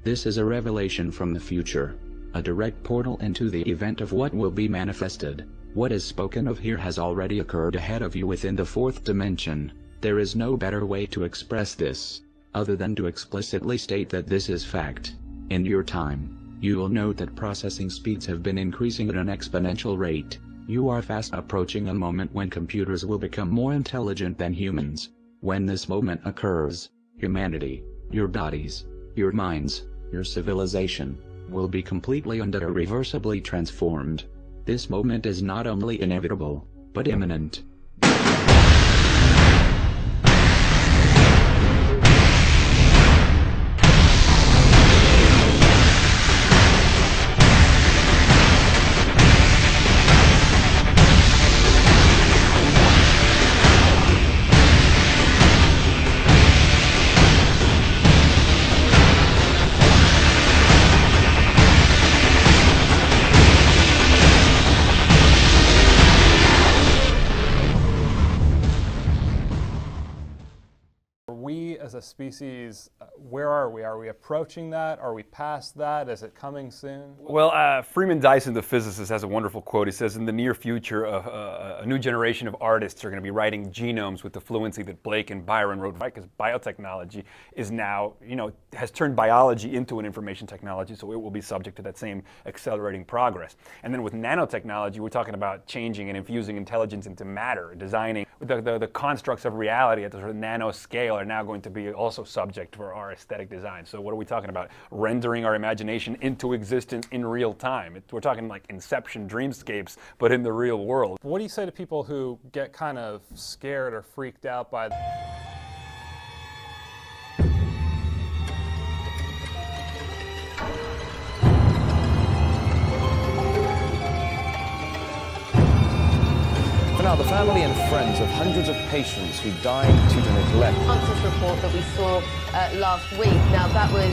This is a revelation from the future, a direct portal into the event of what will be manifested. What is spoken of here has already occurred ahead of you within the fourth dimension. There is no better way to express this, other than to explicitly state that this is fact. In your time, you will note that processing speeds have been increasing at an exponential rate. You are fast approaching a moment when computers will become more intelligent than humans. When this moment occurs, humanity, your bodies, your minds, your civilization, will be completely and irreversibly transformed. This moment is not only inevitable, but imminent. As a species, where are we? Are we approaching that? Are we past that? Is it coming soon? Well, Freeman Dyson, the physicist, has a wonderful quote. He says, in the near future, a new generation of artists are going to be writing genomes with the fluency that Blake and Byron wrote, because biotechnology is now, has turned biology into an information technology, so it will be subject to that same accelerating progress. And then with nanotechnology, we're talking about changing and infusing intelligence into matter, designing the constructs of reality at the sort of nano scale are now going to be also subject for our aesthetic design. So what are we talking about? Rendering our imagination into existence in real time. We're talking like Inception dreamscapes, but in the real world. What do you say to people who get kind of scared or freaked out by For now, the family and friends of hundreds of patients who died due to neglect. This report that we saw last week. Now, that was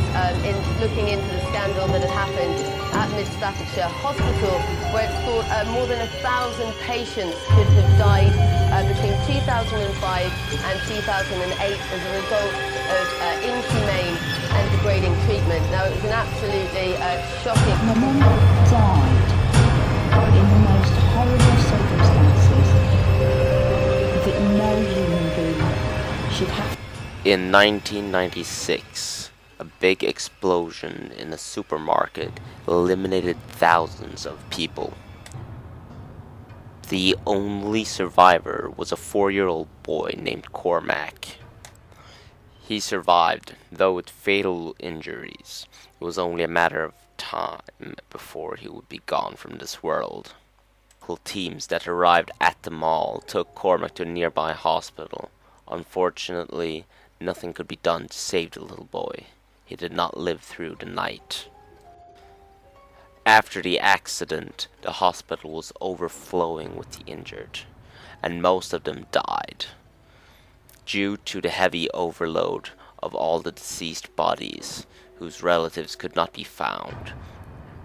looking into the scandal that had happened at Mid Staffordshire Hospital, where it's thought more than 1,000 patients could have died between 2005 and 2008 as a result of inhumane and degrading treatment. Now, it was an absolutely shocking... My mum died in the most horrible circumstances that no human being should have. In 1996, a big explosion in a supermarket eliminated thousands of people. The only survivor was a 4-year-old boy named Cormac. He survived, though with fatal injuries. It was only a matter of time before he would be gone from this world. Local teams that arrived at the mall took Cormac to a nearby hospital. Unfortunately, nothing could be done to save the little boy. He did not live through the night. After the accident, the hospital was overflowing with the injured, and most of them died. Due to the heavy overload of all the deceased bodies, whose relatives could not be found,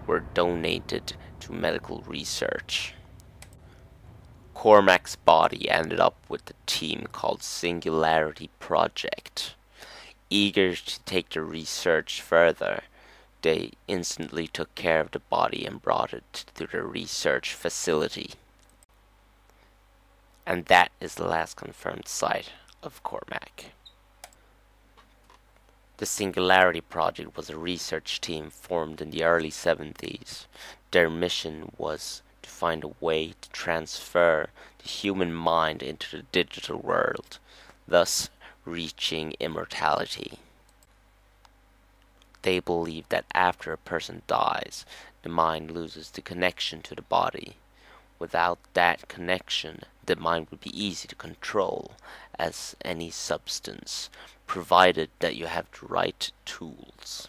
were donated to medical research. Cormac's body ended up with the team called Singularity Project. Eager to take the research further, they instantly took care of the body and brought it to the research facility. And that is the last confirmed site of Cormac. The Singularity Project was a research team formed in the early 70s. Their mission was to find a way to transfer the human mind into the digital world, thus reaching immortality. They believe that after a person dies, the mind loses the connection to the body. Without that connection, the mind would be easy to control as any substance, provided that you have the right tools.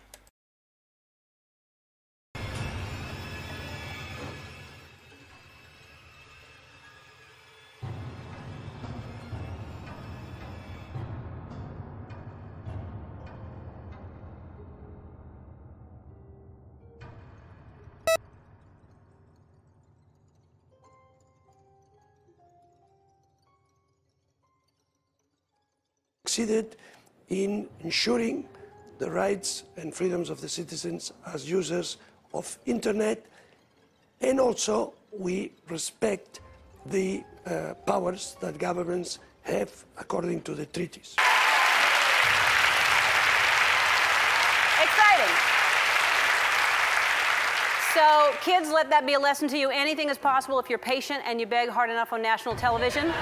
Succeeded in ensuring the rights and freedoms of the citizens as users of internet, and also we respect the powers that governments have according to the treaties. Exciting. So, kids, let that be a lesson to you. Anything is possible if you're patient and you beg hard enough on national television.